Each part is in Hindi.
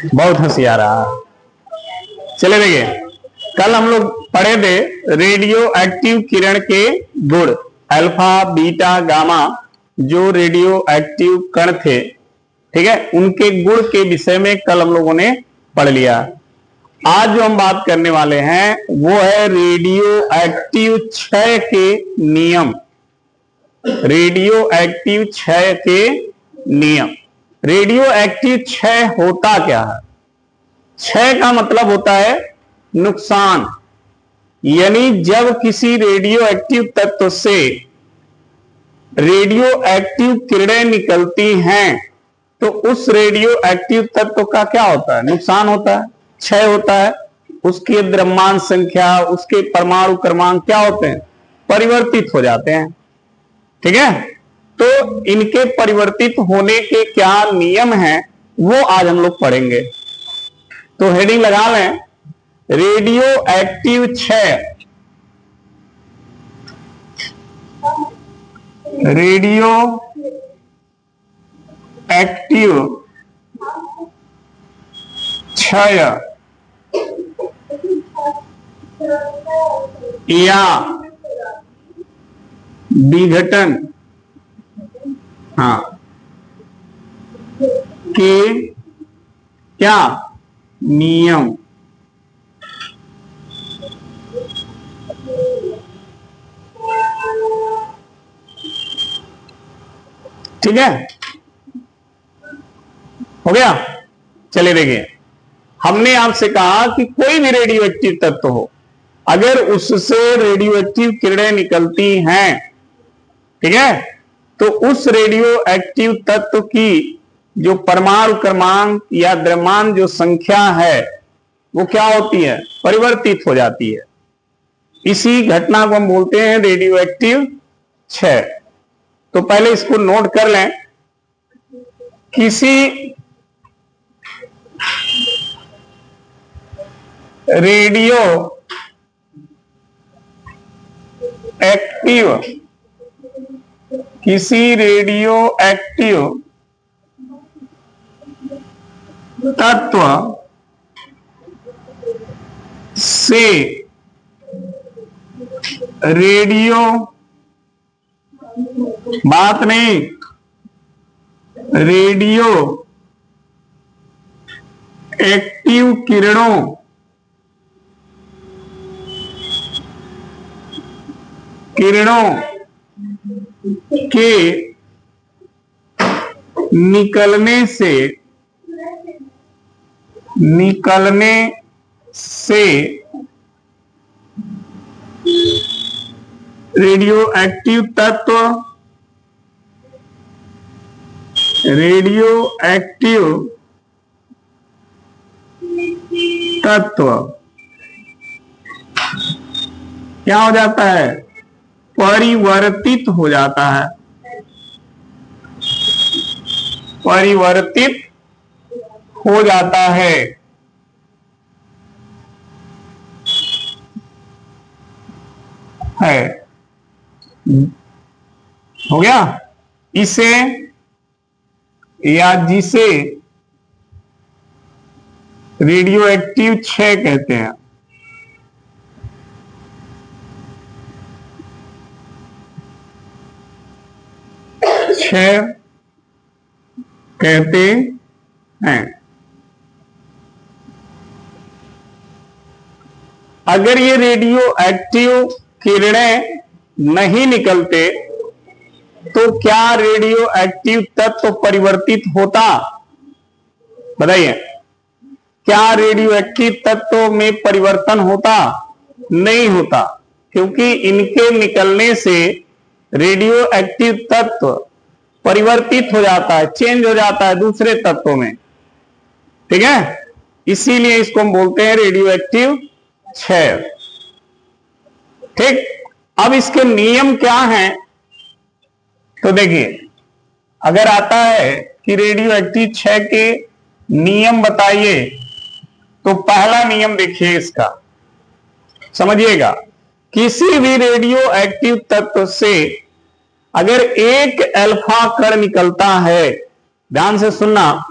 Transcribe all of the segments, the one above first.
बहुत हंसी आ रहा है। चले देखिए, कल हम लोग पढ़े थे रेडियो एक्टिव किरण के गुण, अल्फा बीटा गामा, जो रेडियो एक्टिव कण थे, ठीक है, उनके गुण के विषय में कल हम लोगों ने पढ़ लिया। आज जो हम बात करने वाले हैं वो है रेडियो एक्टिव क्षय के नियम। रेडियो एक्टिव क्षय के नियम। रेडियो एक्टिव क्षय होता क्या है? क्षय का मतलब होता है नुकसान, यानी जब किसी रेडियो एक्टिव तत्व से रेडियो एक्टिव किरणें निकलती हैं तो उस रेडियो एक्टिव तत्व का क्या होता है? नुकसान होता है, क्षय होता है। उसके द्रव्यमान संख्या, उसके परमाणु क्रमांक क्या होते हैं? परिवर्तित हो जाते हैं, ठीक है। तो इनके परिवर्तित होने के क्या नियम हैं वो आज हम लोग पढ़ेंगे। तो हेडिंग लगा लें, रेडियो एक्टिव क्षय। रेडियो एक्टिव क्षय या विघटन के क्या नियम। ठीक है, हो गया। चलिए देखिए, हमने आपसे कहा कि कोई भी रेडियो एक्टिव तत्व हो, अगर उससे रेडियो एक्टिव किरणें निकलती हैं, ठीक है, तो उस रेडियो एक्टिव तत्व की जो परमाणु क्रमांक या द्रव्यमान जो संख्या है वो क्या होती है? परिवर्तित हो जाती है। इसी घटना को हम बोलते हैं रेडियो एक्टिव क्षय। तो पहले इसको नोट कर लें, किसी रेडियो एक्टिव तत्व से रेडियो, बात नहीं, रेडियो एक्टिव किरणों के निकलने से रेडियो एक्टिव तत्व क्या हो जाता है? परिवर्तित हो जाता है। परिवर्तित हो जाता है। हो गया। इसे या जिसे रेडियो एक्टिव क्षय कहते हैं। क्षय कहते हैं। अगर ये रेडियो एक्टिव किरणें नहीं निकलते तो क्या रेडियो एक्टिव तत्व परिवर्तित होता? बताइए, क्या रेडियो एक्टिव तत्व में परिवर्तन होता? नहीं होता, क्योंकि इनके निकलने से रेडियो एक्टिव तत्व परिवर्तित हो जाता है, चेंज हो जाता है दूसरे तत्वों में, ठीक है। इसीलिए इसको हम बोलते हैं रेडियो एक्टिव क्षय। ठीक, अब इसके नियम क्या हैं? तो देखिए, अगर आता है कि रेडियो एक्टिव क्षय के नियम बताइए, तो पहला नियम देखिए इसका, समझिएगा। किसी भी रेडियो एक्टिव तत्व से अगर एक अल्फा कण निकलता है, ध्यान से सुनना,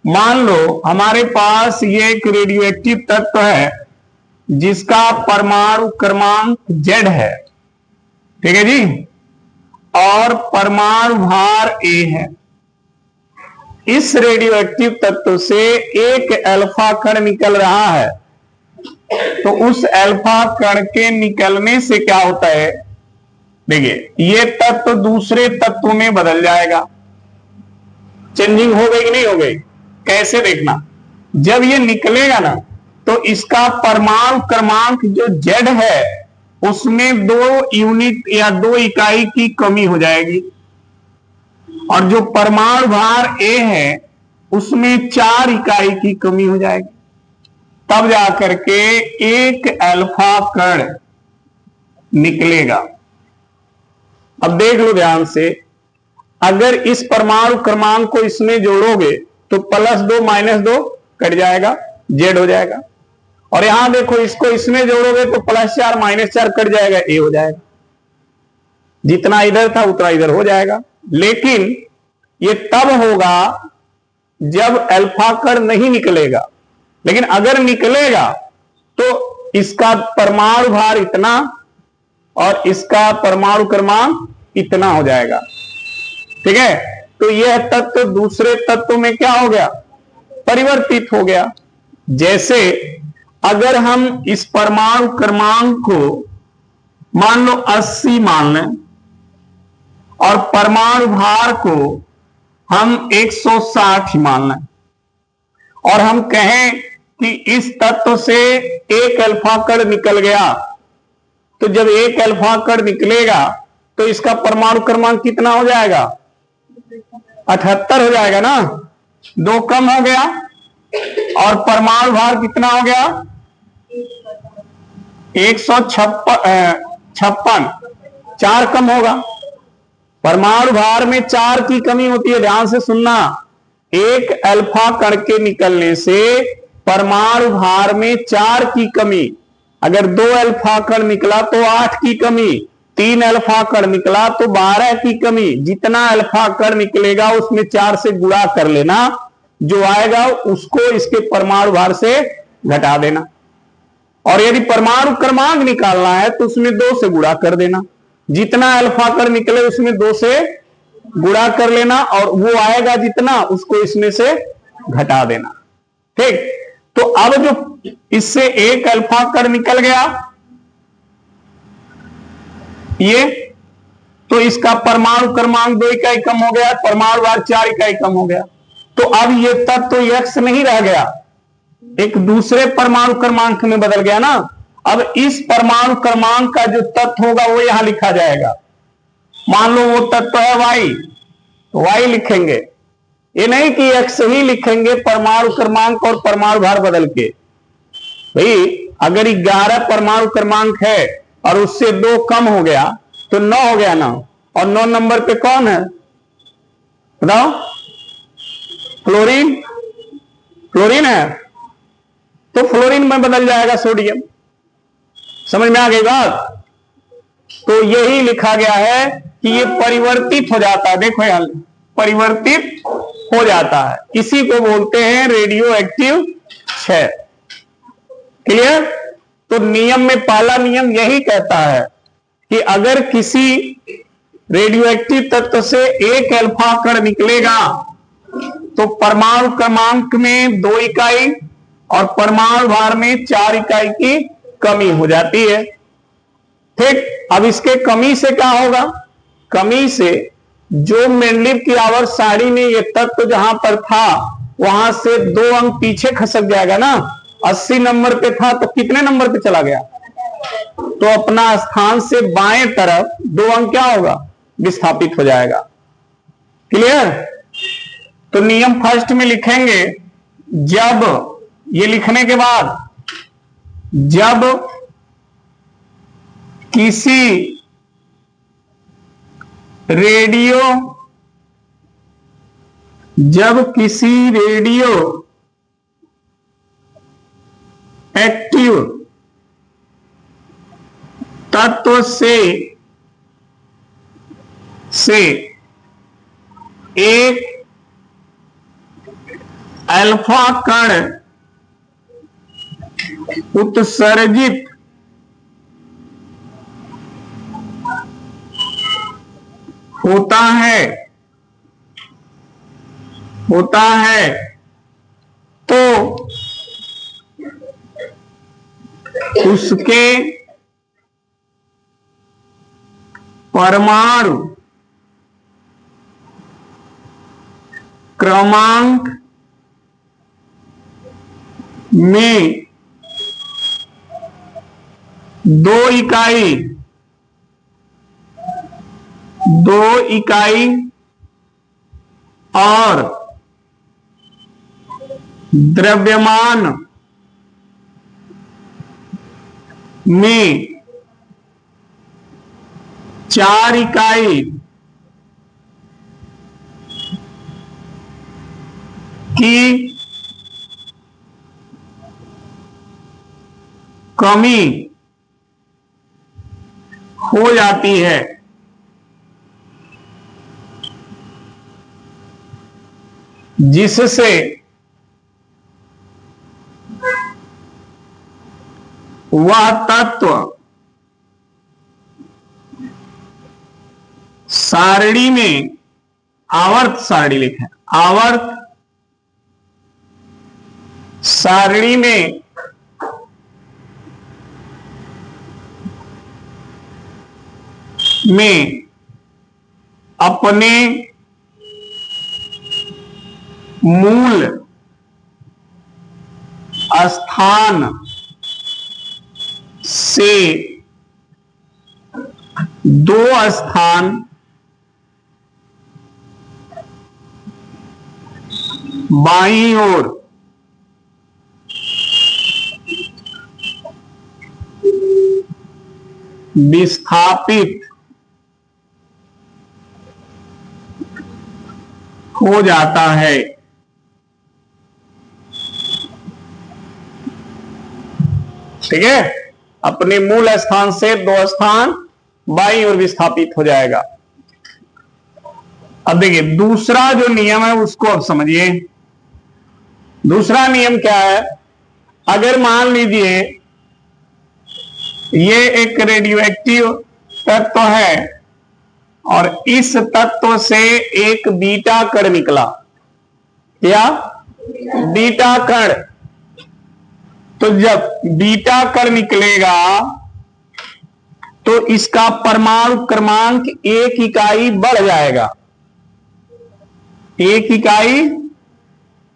मान लो हमारे पास ये एक रेडियो एक्टिव तत्व है जिसका परमाणु क्रमांक Z है, ठीक है जी, और परमाणु भार A है। इस रेडियो एक्टिव तत्व से एक अल्फा कण निकल रहा है, तो उस अल्फा कण के निकलने से क्या होता है, देखिए ये तत्व दूसरे तत्व में बदल जाएगा। चेंजिंग हो गई कि नहीं हो गई, कैसे देखना, जब ये निकलेगा ना तो इसका परमाणु क्रमांक जो Z है उसमें 2 यूनिट या 2 इकाई की कमी हो जाएगी, और जो परमाणु भार A है उसमें 4 इकाई की कमी हो जाएगी। तब जाकर के एक अल्फा कण निकलेगा। अब देख लो ध्यान से, अगर इस परमाणु क्रमांक को इसमें जोड़ोगे तो +2 -2 कट जाएगा, Z हो जाएगा, और यहां देखो इसको इसमें जोड़ोगे तो +4 -4 कट जाएगा, A हो जाएगा। जितना इधर था उतना इधर हो जाएगा। लेकिन ये तब होगा जब अल्फा कण नहीं निकलेगा, लेकिन अगर निकलेगा तो इसका परमाणु भार इतना और इसका परमाणु क्रमांक इतना हो जाएगा, ठीक है। तो यह तत्व दूसरे तत्व में क्या हो गया, परिवर्तित हो गया। जैसे अगर हम इस परमाणु क्रमांक को मान लो 80 मान लें और परमाणु भार को हम 160 मान लें, और हम कहें कि इस तत्व से एक अल्फा कण निकल गया, तो जब एक अल्फा कण निकलेगा तो इसका परमाणु क्रमांक कितना हो जाएगा, 78 हो जाएगा ना, 2 कम हो गया, और परमाणु भार कितना हो गया, 156, 4 कम होगा। परमाणु भार में 4 की कमी होती है, ध्यान से सुनना। एक अल्फा कण के निकलने से परमाणु भार में 4 की कमी, अगर 2 अल्फा कण निकला तो 8 की कमी, 3 अल्फा कण निकला तो 12 की कमी। जितना अल्फा कण निकलेगा उसमें 4 से गुणा कर लेना, जो आएगा उसको इसके परमाणु भार से घटा देना, और यदि परमाणु क्रमांक निकालना है तो उसमें 2 से गुणा कर देना। जितना अल्फा कण निकले उसमें 2 से गुणा कर लेना, और वो आएगा जितना उसको इसमें से घटा देना, ठीक। तो अब जो इससे एक अल्फा कण निकल गया ये, तो इसका परमाणु क्रमांक 2 इकाई कम हो गया, परमाणु भार 4 इकाई कम हो गया। तो अब ये तत्व X नहीं रह गया, एक दूसरे परमाणु क्रमांक में बदल गया ना। अब इस परमाणु क्रमांक का जो तत्व होगा वो यहां लिखा जाएगा। मान लो वो तत्व है Y, तो Y लिखेंगे, ये नहीं कि X ही लिखेंगे परमाणु क्रमांक और परमाणु भार बदल के। भाई अगर 11 परमाणु क्रमांक है और उससे 2 कम हो गया तो 9 हो गया ना, और 9 नंबर पे कौन है बताओ, फ्लोरीन, फ्लोरीन है, तो फ्लोरीन में बदल जाएगा सोडियम। समझ में आ गई बात। तो यही लिखा गया है कि ये परिवर्तित हो जाता है, देखो यहां परिवर्तित हो जाता है, इसी को बोलते हैं रेडियो एक्टिव क्षय। क्लियर। तो नियम में पहला नियम यही कहता है कि अगर किसी रेडियो एक्टिव तत्व से एक अल्फा कण निकलेगा तो परमाणु क्रमांक में 2 इकाई और परमाणु भार में 4 इकाई की कमी हो जाती है, ठीक। अब इसके कमी से क्या होगा, कमी से जो मेंडलीव की आवर्त सारणी में ये तत्व जहां पर था वहां से 2 अंक पीछे खसक जाएगा ना। 80 नंबर पे था तो कितने नंबर पे चला गया, तो अपना स्थान से बाएं तरफ 2 अंक क्या होगा, विस्थापित हो जाएगा। क्लियर। तो नियम फर्स्ट में लिखेंगे, जब ये लिखने के बाद जब किसी रेडियो एक्टिव तत्व से एक अल्फा कण उत्सर्जित होता है तो उसके परमाणु क्रमांक में 2 इकाई और द्रव्यमान में 4 इकाई की कमी हो जाती है। जिससे वह तत्व सारणी में आवर्त सारणी लिखा है, आवर्त सारणी में अपने मूल स्थान से 2 स्थान बाईं ओर विस्थापित हो जाता है। ठीक है, अपने मूल स्थान से 2 स्थान बाईं ओर विस्थापित हो जाएगा। अब देखिए दूसरा जो नियम है उसको अब समझिए। दूसरा नियम क्या है? अगर मान लीजिए ये एक रेडियोएक्टिव तत्व है और इस तत्व से एक बीटा कण निकला, या बीटा कण, तो जब बीटा कण निकलेगा तो इसका परमाणु क्रमांक 1 इकाई बढ़ जाएगा, 1 इकाई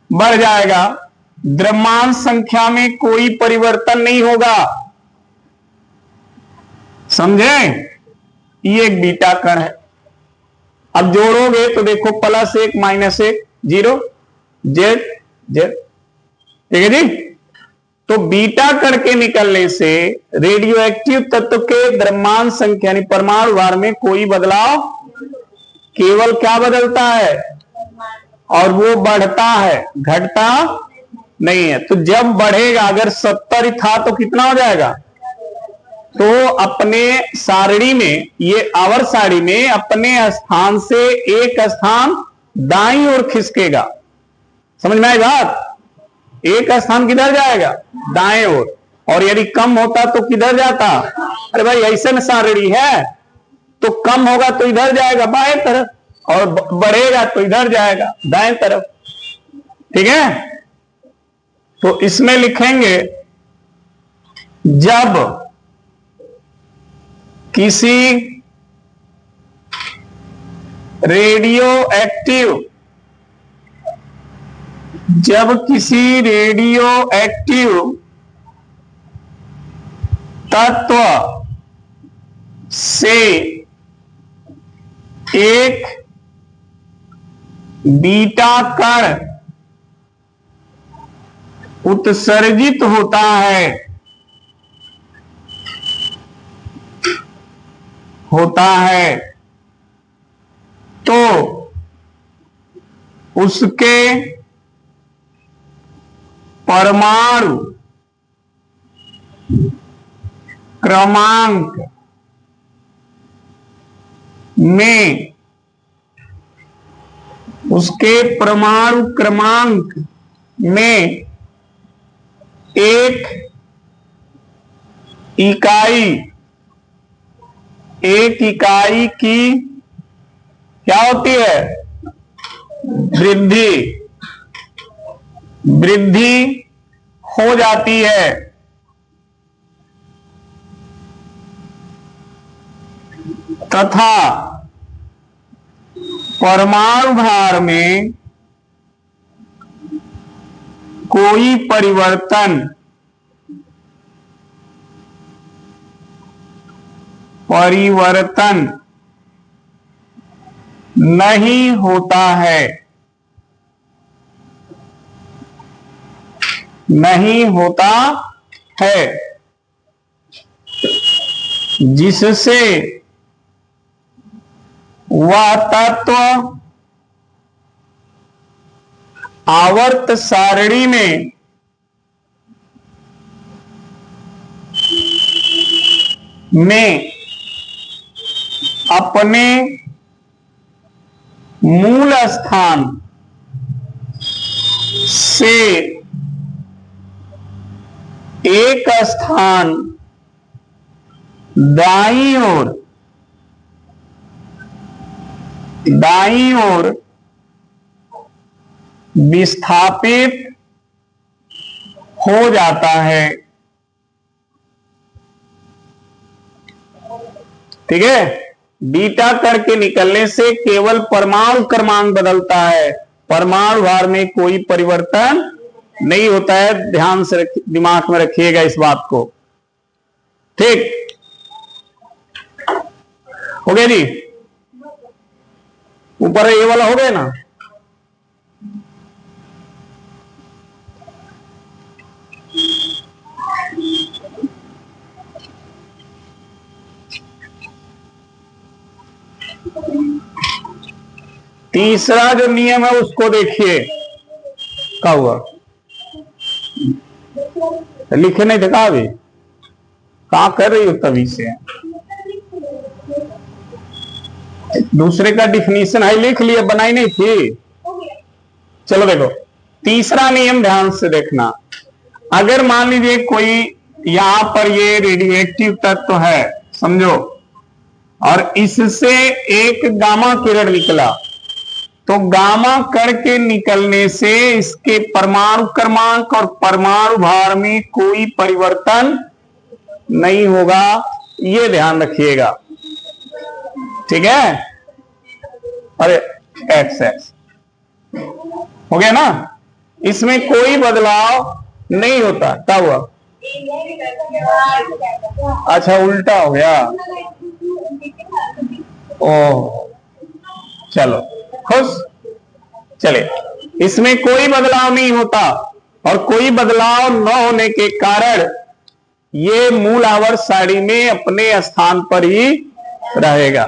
बढ़ जाएगा। द्रव्यमान संख्या में कोई परिवर्तन नहीं होगा, समझे? ये एक बीटा कण है। अब जोड़ोगे तो देखो +1 -1 0 जेड जेड, ठीक है जी। तो बीटा कण के निकलने से रेडियोएक्टिव तत्व के द्रव्यमान संख्या यानी परमाणु भार में कोई बदलाव, केवल क्या बदलता है? और वो बढ़ता है, घटता नहीं है। तो जब बढ़ेगा, अगर 70 था तो कितना हो जाएगा? तो अपने सारणी में, ये आवर्त सारणी में अपने स्थान से 1 स्थान दाईं ओर खिसकेगा। समझ में आई बात? 1 स्थान किधर जाएगा? दाएं ओर। और यदि कम होता तो किधर जाता? अरे भाई ऐसे में सारणी है तो कम होगा तो इधर जाएगा बाएं तरफ, और बढ़ेगा तो इधर जाएगा दाएं तरफ। ठीक है, तो इसमें लिखेंगे जब किसी रेडियो एक्टिव तत्व से एक बीटा कण उत्सर्जित होता है तो उसके परमाणु क्रमांक में में एक इकाई की क्या होती है? वृद्धि हो जाती है। तथा परमाणु भार में कोई परिवर्तन नहीं होता है, जिससे वह तत्व आवर्त सारणी में अपने मूल स्थान से एक स्थान दाईं ओर विस्थापित हो जाता है। ठीक है, बीटा कण के निकलने से केवल परमाणु क्रमांक बदलता है, परमाणु भार में कोई परिवर्तन नहीं होता है। ध्यान से दिमाग में रखिएगा इस बात को। ठीक हो गया जी, ऊपर ये वाला हो गया ना। तीसरा जो नियम है उसको देखिए, क्या हुआ? लिखे नहीं देखा अभी? कहा कर रही हो तभी से? दूसरे का डिफिनीशन है, लिख लिया, बनाई नहीं थी। चलो देखो, तीसरा नियम ध्यान से देखना। अगर मान लीजिए कोई यहां पर ये रेडियोएक्टिव तत्व है, समझो, और इससे एक गामा किरण निकला, तो गामा कण के निकलने से इसके परमाणु क्रमांक और परमाणु भार में कोई परिवर्तन नहीं होगा, ये ध्यान रखिएगा। ठीक है, अरे एक्स हो गया ना, इसमें कोई बदलाव नहीं होता। क्या हुआ? अच्छा, उल्टा हो गया। ओह, चलो खुश। चले, इसमें कोई बदलाव नहीं होता, और कोई बदलाव न होने के कारण ये मूल आवर्त सारणी में अपने स्थान पर ही रहेगा।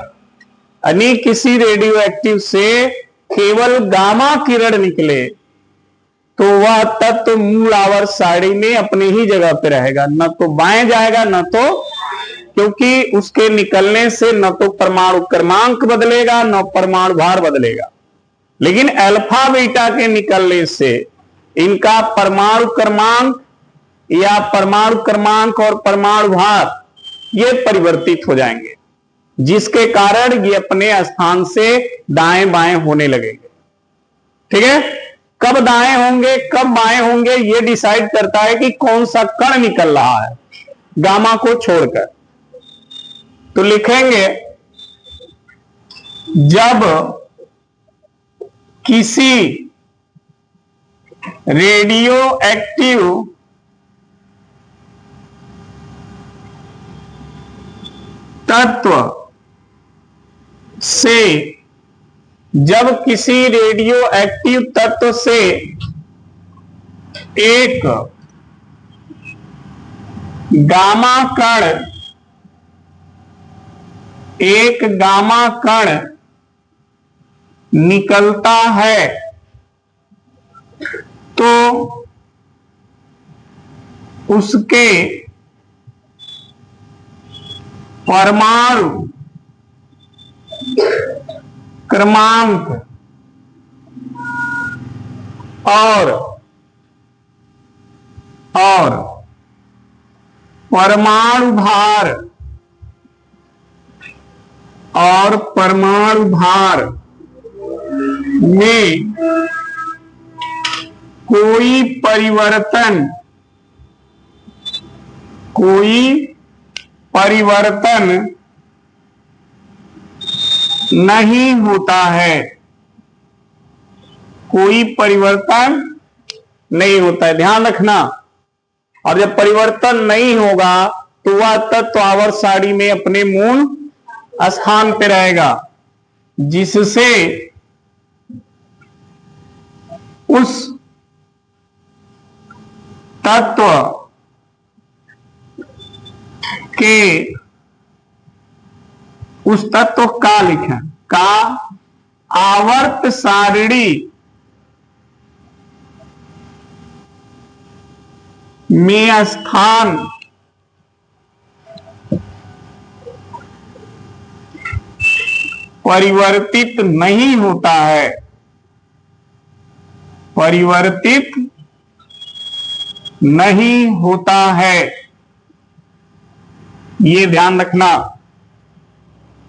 यानी किसी रेडियो एक्टिव से केवल गामा किरण निकले तो वह तत्व मूल आवर्त सारणी में अपने ही जगह पे रहेगा, न तो बाएं जाएगा न तो, क्योंकि उसके निकलने से न तो परमाणु क्रमांक बदलेगा न परमाणु भार बदलेगा। लेकिन अल्फा बीटा के निकलने से इनका परमाणु क्रमांक या परमाणु क्रमांक और परमाणु भार ये परिवर्तित हो जाएंगे, जिसके कारण ये अपने स्थान से दाएं बाएं होने लगेंगे। ठीक है, कब दाएं होंगे कब बाएं होंगे ये डिसाइड करता है कि कौन सा कण निकल रहा है गामा को छोड़कर। तो लिखेंगे, जब किसी रेडियो एक्टिव तत्व से एक गामा कण निकलता है, तो उसके परमाणु क्रमांक और और परमाणु भार में कोई परिवर्तन नहीं होता है। कोई परिवर्तन नहीं होता है, ध्यान रखना। और जब परिवर्तन नहीं होगा तो वह तत्व आवर्त सारणी में अपने मूल स्थान पे रहेगा, जिससे उस तत्व का लिखें का आवर्त सारणी में स्थान परिवर्तित नहीं होता है। परिवर्तित नहीं होता है, ये ध्यान रखना,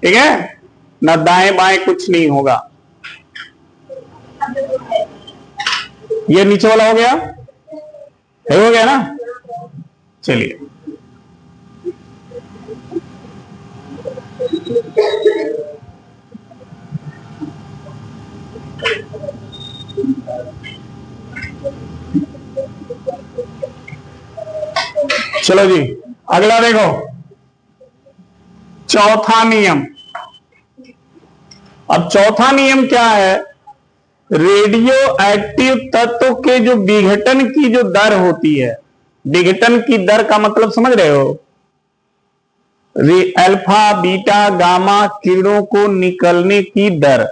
ठीक है ना। दाएं बाएं कुछ नहीं होगा। ये नीचे वाला हो गया, हो गया ना। चलिए चलो जी, अगला देखो, चौथा नियम। अब चौथा नियम क्या है? रेडियो एक्टिव तत्व के जो विघटन की जो दर होती है, विघटन की दर का मतलब समझ रहे हो? अल्फा बीटा गामा किरणों को निकलने की दर,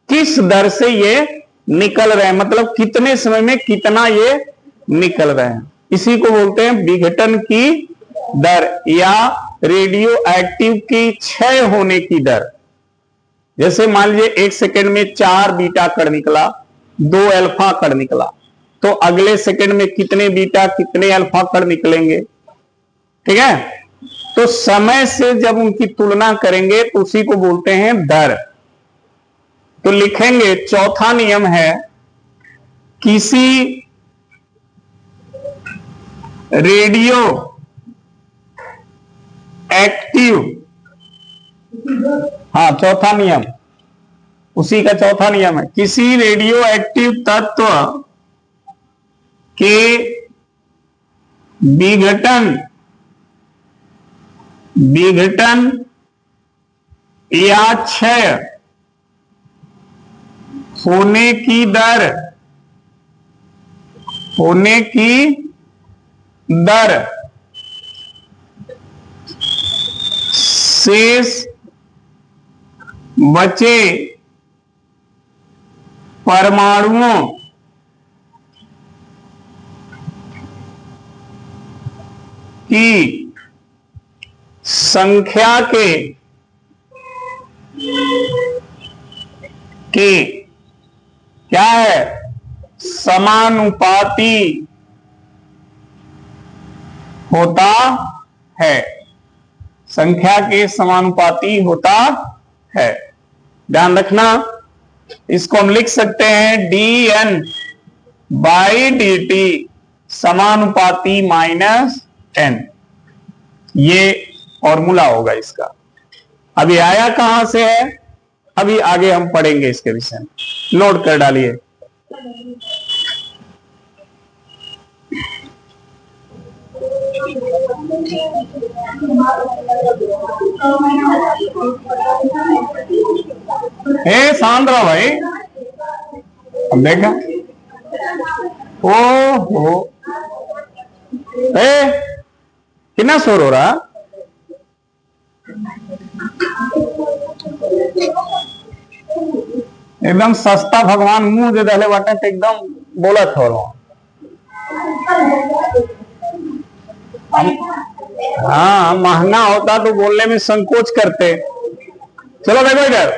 किस दर से ये निकल रहे हैं, मतलब कितने समय में कितना ये निकल रहे हैं, इसी को बोलते हैं विघटन की दर या रेडियो एक्टिव की क्षय होने की दर। जैसे मान लीजिए 1 सेकंड में 4 बीटा कण निकला, 2 अल्फा कण निकला, तो अगले सेकंड में कितने बीटा कितने अल्फा कण निकलेंगे, ठीक है। तो समय से जब उनकी तुलना करेंगे तो उसी को बोलते हैं दर। तो लिखेंगे चौथा नियम है, किसी रेडियो एक्टिव, हाँ चौथा नियम, उसी का चौथा नियम है, किसी रेडियो एक्टिव तत्व के विघटन या क्षय होने की दर शेष बचे परमाणुओं की संख्या के क्या है, समानुपाती होता है। संख्या के समानुपाती होता है, ध्यान रखना। इसको हम लिख सकते हैं dN/dt समानुपाती -n, ये फॉर्मूला होगा इसका। अभी आया कहां से है, अभी आगे हम पढ़ेंगे इसके विषय में, नोट कर डालिए। हे शांत रहो भाई, अब देखा, ओ हो, कितना शोर हो रहा, एकदम सस्ता भगवान मुंह दे दले बाटे तो एकदम बोलत हो रहा। हाँ महंगा होता तो बोलने में संकोच करते। चलो देखो इधर,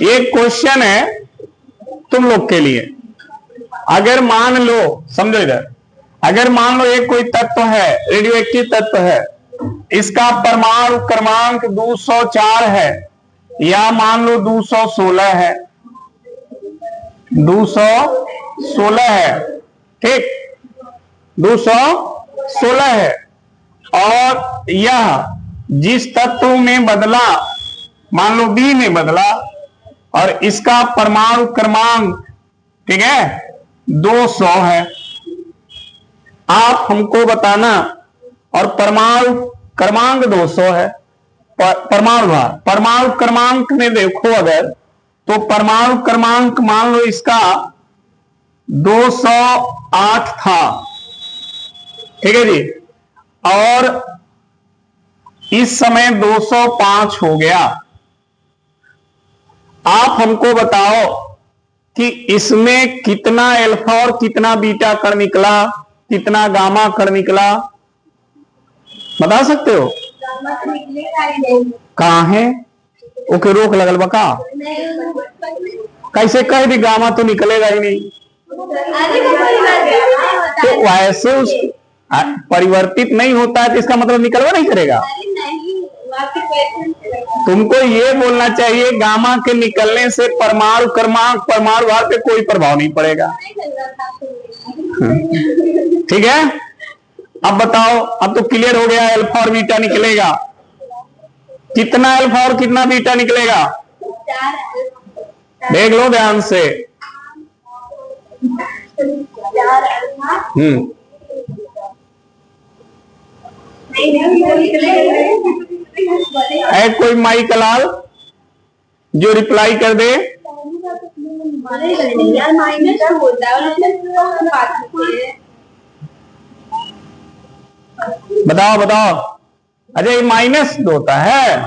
ये क्वेश्चन है तुम लोग के लिए। अगर मान लो, समझो इधर, अगर मान लो एक कोई तत्व है, रेडियो एक्टिव तत्व है, इसका परमाणु क्रमांक 204 है या मान लो 216 है, 216 है, ठीक, 216 है, और यह जिस तत्व में बदला, मान लो बी में बदला, और इसका परमाणु क्रमांक, ठीक है, 200 है। आप हमको बताना, और परमाणु क्रमांक 200 है, परमाणु भार, परमाणु क्रमांक में देखो अगर, तो परमाणु क्रमांक मान लो इसका 208 था, ठीक है जी, और इस समय 205 हो गया। आप हमको बताओ कि इसमें कितना अल्फा और कितना बीटा कण निकला, कितना गामा कण निकला, बता सकते हो? कहां है? ओके, रोक लगल बका, कैसे कह दी गामा तो निकलेगा ही नहीं, तो वैसे उस परिवर्तित नहीं होता है तो इसका मतलब निकलवा नहीं करेगा। तुमको ये बोलना चाहिए गामा के निकलने से परमाणु क्रमांक, परमाणु भार पे कोई प्रभाव नहीं पड़ेगा, ठीक है। अब बताओ, अब तो क्लियर हो गया, अल्फा और बीटा निकलेगा, कितना अल्फा और कितना बीटा निकलेगा, देख लो ध्यान से। है कोई माई कलाल जो रिप्लाई कर दे? बताओ बताओ। अच्छा, ये माइनस होता है,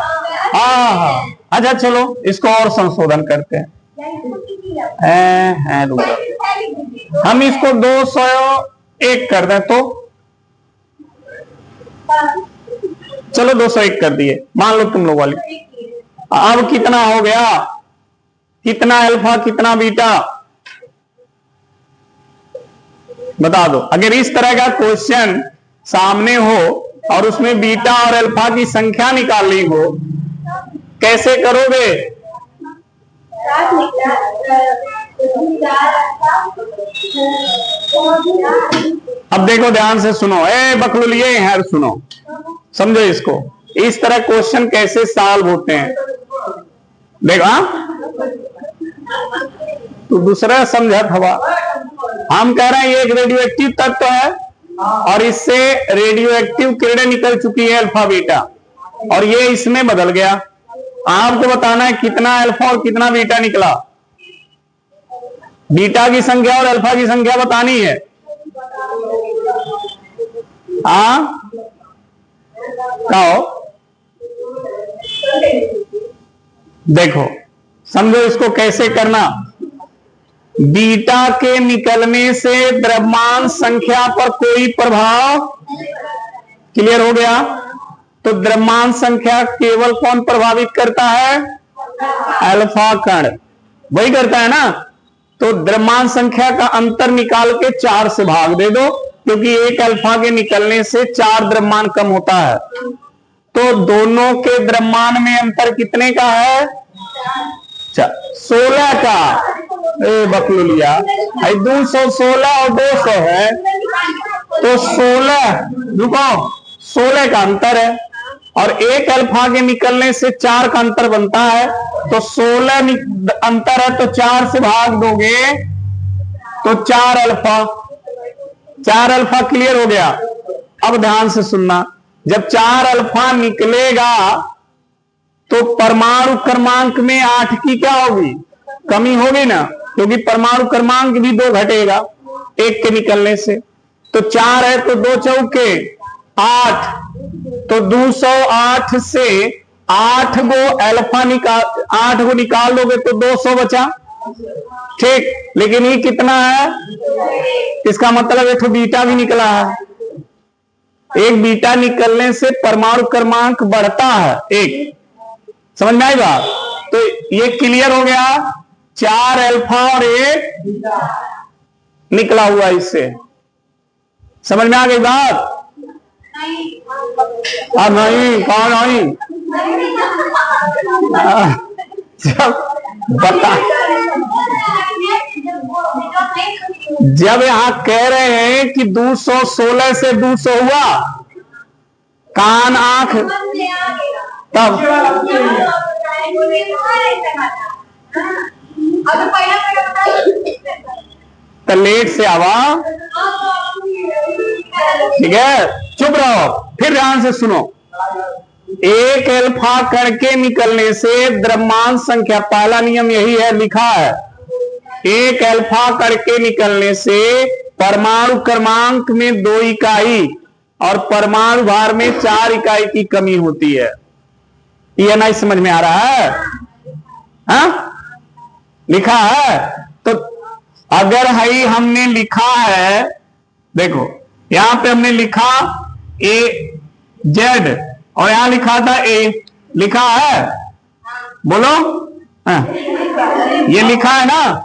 हाँ, अच्छा चलो इसको और संशोधन करते हैं, हम इसको 201 कर दें तो, चलो 201 कर दिए, मान लो तुम लोग वाली। अब कितना हो गया, कितना अल्फा कितना बीटा, बता दो। अगर इस तरह का क्वेश्चन सामने हो और उसमें बीटा और अल्फा की संख्या निकालनी हो, कैसे करोगे? अब देखो ध्यान से सुनो, ए बकलुलिये हैं, सुनो, समझो इसको, इस तरह क्वेश्चन कैसे सॉल्व होते हैं। देखो, तो दूसरा समझा था, हम कह रहे हैं ये एक रेडियो एक्टिव तत्व है और इससे रेडियो एक्टिव किरणें निकल चुकी है अल्फा बीटा, और ये इसमें बदल गया। आपको बताना है कितना अल्फा और कितना बीटा निकला, बीटा की संख्या और अल्फा की संख्या बतानी है। हाँ, कहो, देखो समझो इसको कैसे करना। बीटा के निकलने से द्रव्यमान संख्या पर कोई प्रभाव, क्लियर हो गया? तो द्रव्यमान संख्या केवल कौन प्रभावित करता है? अल्फा कण, वही करता है ना। तो द्रव्यमान संख्या का अंतर निकाल के 4 से भाग दे दो, क्योंकि एक अल्फा के निकलने से 4 द्रव्यमान कम होता है। तो दोनों के द्रव्यमान में अंतर कितने का है? 16 का। बकलुलिया 216 और 200 है, तो 16, रुको, 16 का अंतर है, और एक अल्फा के निकलने से 4 का अंतर बनता है, तो 16 अंतर है, तो 4 से भाग दोगे तो 4 अल्फा, 4 अल्फा, क्लियर हो गया। अब ध्यान से सुनना, जब 4 अल्फा निकलेगा तो परमाणु क्रमांक में 8 की क्या होगी? कमी होगी ना, क्योंकि परमाणु क्रमांक भी 2 घटेगा एक के निकलने से। तो 4 है तो 2 चौके 8, तो 208 से 8 गो अल्फा निकाल, 8 को निकाल दोगे तो 200 बचा, ठीक। लेकिन ये कितना है? इसका मतलब एक बीटा भी निकला है। एक बीटा निकलने से परमाणु क्रमांक बढ़ता है, एक, समझ में आई बात? तो ये क्लियर हो गया, 4 अल्फा और 1 निकला हुआ इससे, समझ में आ गई बात? नहीं, कौन नहीं? बता, जब यहां कह रहे हैं कि 216 से 200 हुआ, कान आंख, तब तो लेट से आवा। ठीक है, चुप रहो, फिर ध्यान से सुनो। एक अल्फा कण के निकलने से द्रव्यमान संख्या, पहला नियम यही है, लिखा है, एक अल्फा कण के निकलने से परमाणु क्रमांक में 2 इकाई और परमाणु भार में 4 इकाई की कमी होती है। ये नहीं समझ में आ रहा है? हाँ? लिखा है तो अगर है हमने लिखा है, देखो यहां पे हमने लिखा ए जेड और यहां लिखा था ए, लिखा है, बोलो हाँ। ये लिखा है ना।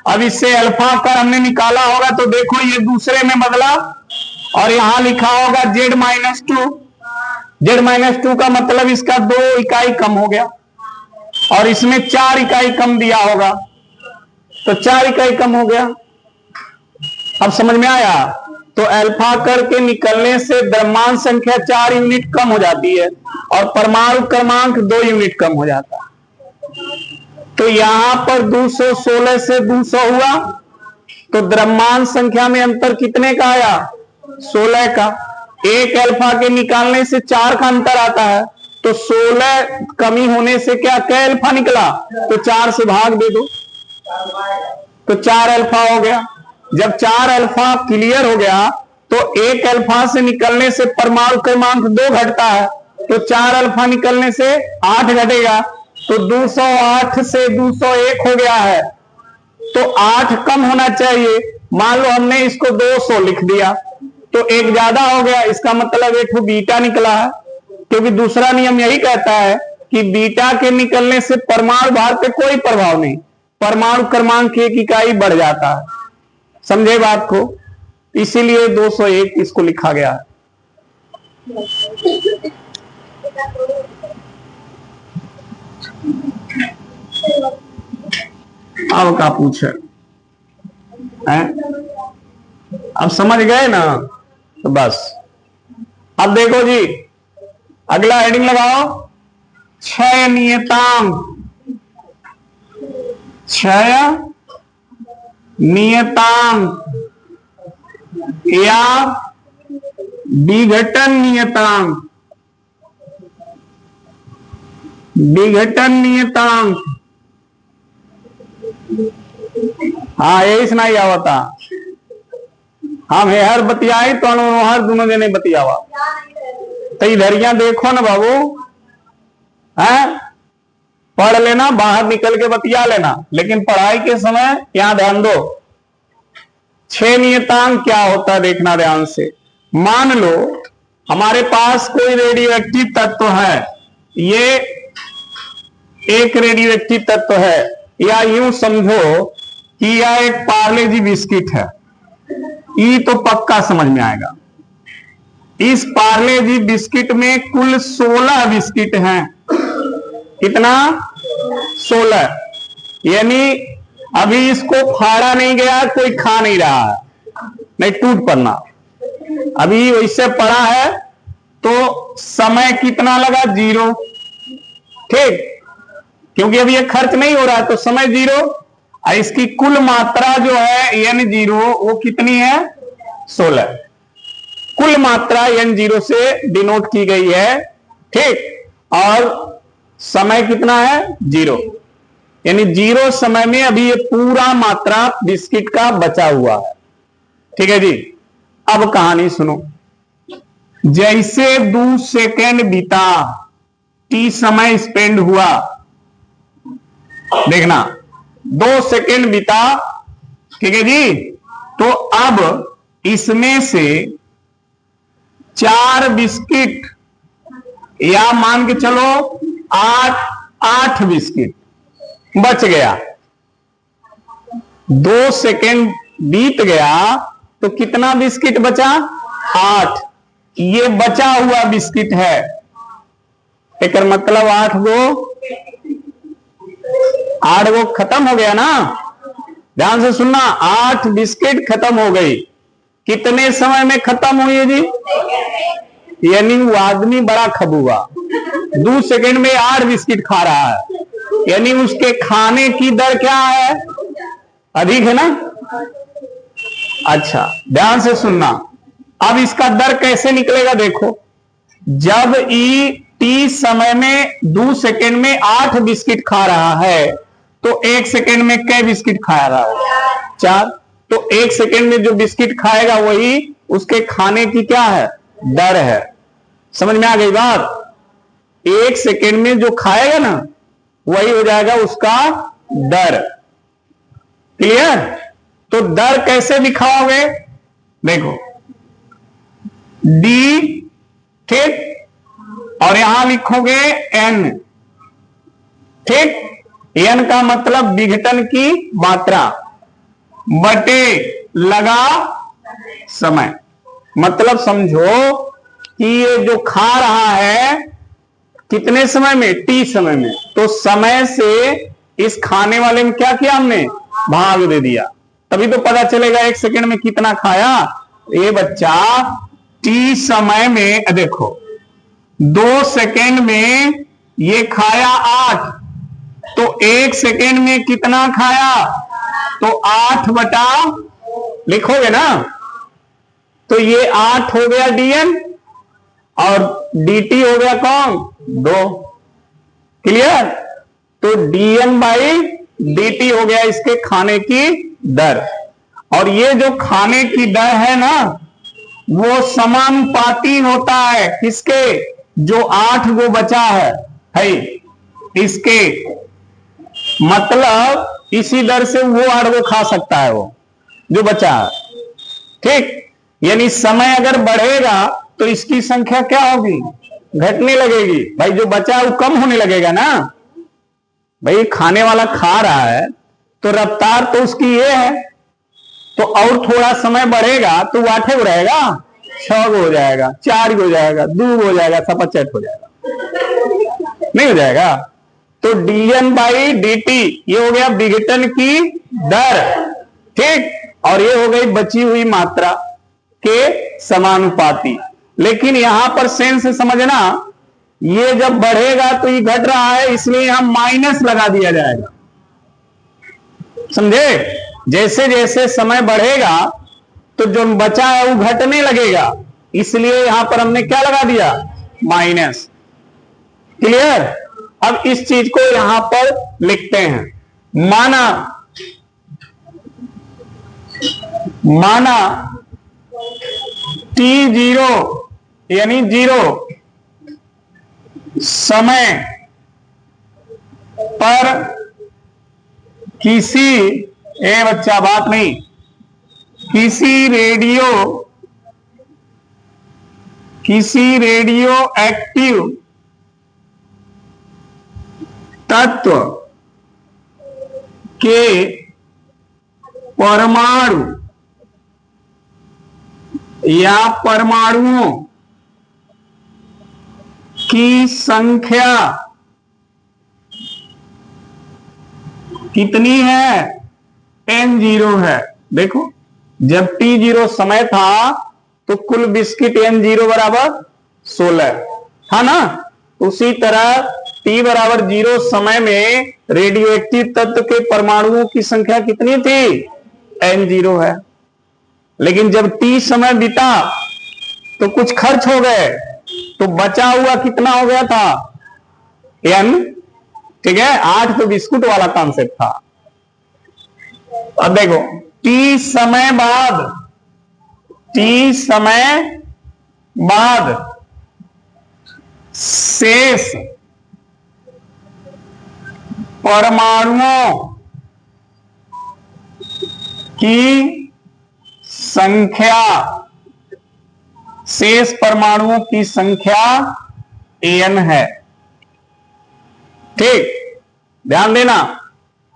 अब इससे अल्फा का हमने निकाला होगा तो देखो ये दूसरे में बदला और यहां लिखा होगा Z-2। Z-2 का मतलब इसका 2 इकाई कम हो गया और इसमें 4 इकाई कम दिया होगा तो 4 इकाई कम हो गया। अब समझ में आया? तो अल्फा कण के निकलने से द्रव्यमान संख्या 4 यूनिट कम हो जाती है और परमाणु क्रमांक 2 यूनिट कम हो जाता है। तो यहां पर 216 से 200 हुआ तो द्रव्यमान संख्या में अंतर कितने का आया? 16 का। एक अल्फा के निकालने से 4 का अंतर आता है तो 16 कमी होने से क्या अल्फा निकला? तो 4 से भाग दे दो तो 4 अल्फा हो गया। जब 4 अल्फा क्लियर हो गया तो एक अल्फा से निकलने से परमाणु क्रमांक 2 घटता है तो 4 अल्फा निकलने से 8 घटेगा तो 208 से 201 हो गया है। तो 8 कम होना चाहिए। मान लो हमने इसको 200 लिख दिया तो 1 ज्यादा हो गया, इसका मतलब एक बीटा निकला है, क्योंकि दूसरा नियम यही कहता है कि बीटा के निकलने से परमाणु भार पे कोई प्रभाव नहीं, परमाणु क्रमांक 1 इकाई बढ़ जाता है। समझे बात को? इसीलिए 201 इसको लिखा गया है। अब क्या पूछे? अब समझ गए ना? तो बस अब देखो जी, अगला हेडिंग लगाओ, क्षय नियतांक। क्षय नियतांक या विघटन नियतांक। विघटन नियतांक, हाँ यही सुनाई आवता। हम हर बतियाई तो हर दोनों जने बतियावा। तो इधरिया देखो ना बाबू, है पढ़ लेना, बाहर निकल के बतिया लेना, लेकिन पढ़ाई के समय यहां ध्यान दो। 6 नियतांक क्या होता है देखना ध्यान से। मान लो हमारे पास कोई रेडियो एक्टिव तत्व है, ये एक रेडियो एक्टिव तत्व है, या यूं समझो कि यह एक पार्ले जी बिस्किट है। ये तो पक्का समझ में आएगा। इस पार्ले जी बिस्किट में कुल 16 बिस्किट हैं। कितना? 16। यानी अभी इसको फाड़ा नहीं गया, कोई खा नहीं रहा है, नहीं टूट पड़ना, अभी वैसे पड़ा है। तो समय कितना लगा? 0। ठीक, क्योंकि अभी ये खर्च नहीं हो रहा है तो समय 0। और इसकी कुल मात्रा जो है N0 वो कितनी है? 16। कुल मात्रा N0 से डिनोट की गई है। ठीक, और समय कितना है? 0। यानी 0 समय में अभी ये पूरा मात्रा बिस्किट का बचा हुआ है। ठीक है जी। अब कहानी सुनो। जैसे 2 सेकेंड बीता, T समय स्पेंड हुआ, देखना 2 सेकेंड बीता, ठीक है जी। तो अब इसमें से 4 बिस्किट, या मान के चलो 8 बिस्किट बच गया। 2 सेकेंड बीत गया तो कितना बिस्किट बचा? 8, ये बचा हुआ बिस्किट है, एक मतलब 8 गो खत्म हो गया ना। ध्यान से सुनना, 8 बिस्किट खत्म हो गई। कितने समय में खत्म हुई है जी? यानी वो आदमी बड़ा खबुआ 2 सेकंड में 8 बिस्किट खा रहा है, यानी उसके खाने की दर क्या है? अधिक है ना। अच्छा, ध्यान से सुनना, अब इसका दर कैसे निकलेगा देखो। जब टी समय में 2 सेकंड में 8 बिस्किट खा रहा है, तो 1 सेकंड में कै बिस्किट खा रहा है? 4। तो 1 सेकंड में जो बिस्किट खाएगा वही उसके खाने की क्या है? दर है। समझ में आ गई बात? 1 सेकंड में जो खाएगा ना वही हो जाएगा उसका दर। क्लियर? तो दर कैसे दिखाओगे? देखो, डी, ठीक, और यहां लिखोगे एन, ठीक। एन का मतलब विघटन की मात्रा बटे लगा समय। मतलब समझो कि ये जो खा रहा है कितने समय में? टी समय में। तो समय से इस खाने वाले में क्या किया हमने? भाग दे दिया, तभी तो पता चलेगा 1 सेकंड में कितना खाया। ये बच्चा टी समय में, देखो 2 सेकंड में ये खाया 8, तो 1 सेकंड में कितना खाया? तो 8 बटा, लिखोगे ना, तो ये 8 हो गया डीएन और डीटी हो गया कौन? 2। क्लियर? तो डीएन बाई डीटी हो गया इसके खाने की दर। और ये जो खाने की दर है ना, वो समानुपाती होता है किसके? जो 8 गो बचा है इसके। मतलब इसी दर से वो 8 गो खा सकता है वो जो बचा है, ठीक। यानी समय अगर बढ़ेगा तो इसकी संख्या क्या होगी? घटने लगेगी। भाई जो बचा है वो कम होने लगेगा ना। भाई खाने वाला खा रहा है तो रफ्तार तो उसकी ये है, तो और थोड़ा समय बढ़ेगा तो 8 गो रहेगा, 6 गो हो जाएगा, 4 गो हो जाएगा, 2 गो हो जाएगा, सपचट हो जाएगा, नहीं हो जाएगा। तो डीएन बाई डीटी ये हो गया विघटन की दर, ठीक, और ये हो गई बची हुई मात्रा के समानुपाती। लेकिन यहां पर सेंस से समझना, ये जब बढ़ेगा तो ये घट रहा है, इसलिए यहां माइनस लगा दिया जाएगा। समझे? जैसे जैसे समय बढ़ेगा तो जो बचा है वो घटने लगेगा, इसलिए यहां पर हमने क्या लगा दिया? माइनस। क्लियर? अब इस चीज को यहां पर लिखते हैं। माना t0 यानी 0 समय पर किसी, ए बच्चा बात नहीं, किसी रेडियो एक्टिव तत्व के परमाणु या परमाणुओं की संख्या कितनी है? n0 है। देखो, जब t0 समय था तो कुल बिस्किट n0 बराबर 16 था ना। उसी तरह t बराबर 0 समय में रेडियो एक्टिव तत्व के परमाणुओं की संख्या कितनी थी? n0 है। लेकिन जब t समय बीता तो कुछ खर्च हो गए, तो बचा हुआ कितना हो गया था? n, ठीक है। 8 तो बिस्कुट वाला कॉन्सेप्ट था। अब देखो, t समय बाद शेष परमाणुओं की संख्या, शेष परमाणुओं की संख्या n है, ठीक। ध्यान देना,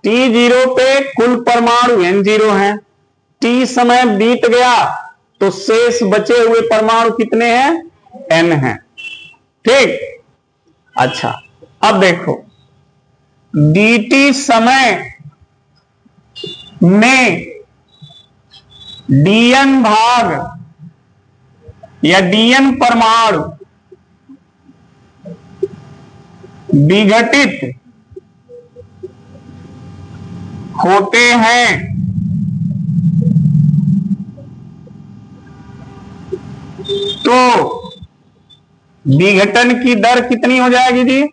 t0 पे कुल परमाणु n0 है। t समय बीत गया तो शेष बचे हुए परमाणु कितने हैं? n हैं। ठीक, अच्छा अब देखो dt समय में dn भाग या dn परमाणु विघटित होते हैं तो विघटन की दर कितनी हो जाएगी जी?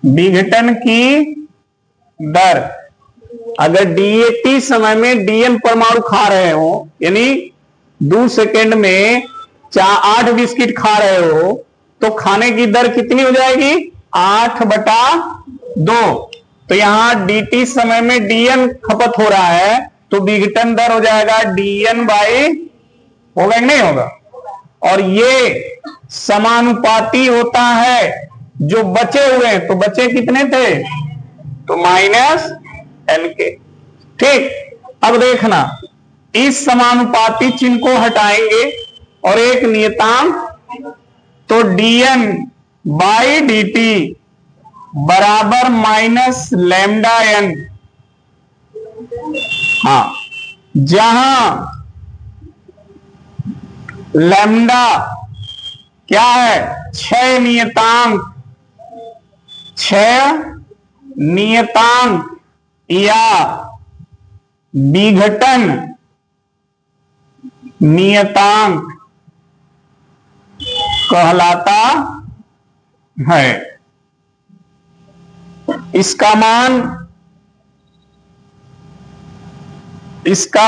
विघटन की दर, अगर DAT समय में DN परमाणु खा रहे हो, यानी 2 सेकेंड में 8 बिस्किट खा रहे हो, तो खाने की दर कितनी हो जाएगी? 8/2। तो यहां DT समय में DN खपत हो रहा है, तो विघटन दर हो जाएगा DN बाई, होगा कि नहीं होगा? और ये समानुपाती होता है जो बचे हुए हैं, तो बचे कितने थे? तो -n के। ठीक, अब देखना इस समानुपाती चिन्ह को हटाएंगे और एक नियतांक, तो dn बाई dt बराबर -λn। हाँ, जहां लैम्डा क्या है? क्षय नियतांक या विघटन नियतांक कहलाता है। इसका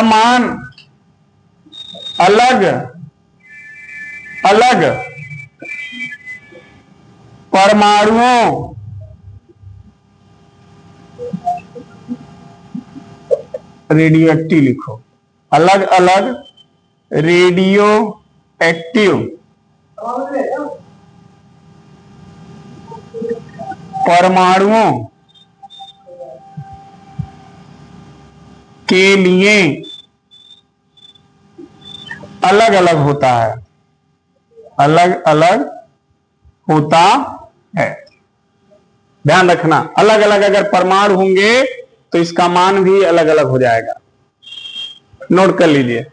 मान अलग अलग परमाणुओं रेडियो एक्टिव लिखो, अलग अलग रेडियो एक्टिव परमाणुओं के लिए अलग अलग होता है, अलग अलग होता है। ध्यान रखना, अलग अलग अगर परमाणु होंगे तो इसका मान भी अलग अलग हो जाएगा। नोट कर लीजिए।